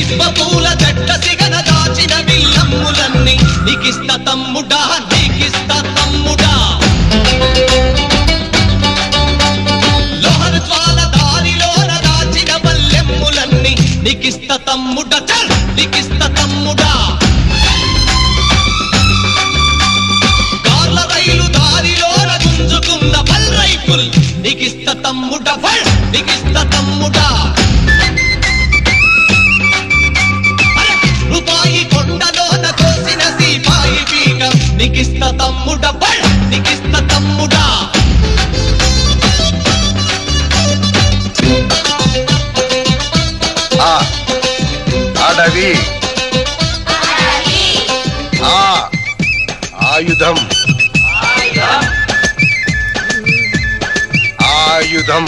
సిబ్బ పూల జట్ట సిగన దాచిన విల్లమ్ములన్నీ నీకిస్త తమ్ముడా నీకిస్త తమ్ముడా లోహన జ్వాల దారిలోన దాచిన బల్లెమ్ములన్నీ నీకిస్త తమ్ముడా చల్ నీకిస్త తమ్ముడా కార్ల రైలు దారిలోన గుంజుకున్న బల్ రైఫుల్ నీకిస్త తమ్ముడా ఫల్ నీకిస్త తమ్ముడా రూపాయి కొండలోన కోసిన సీపాయి పీక నీకిస్త తమ్ముడా బల్ నీకిస్త తమ్ముడా అడవి ఆయుధం ఆయుధం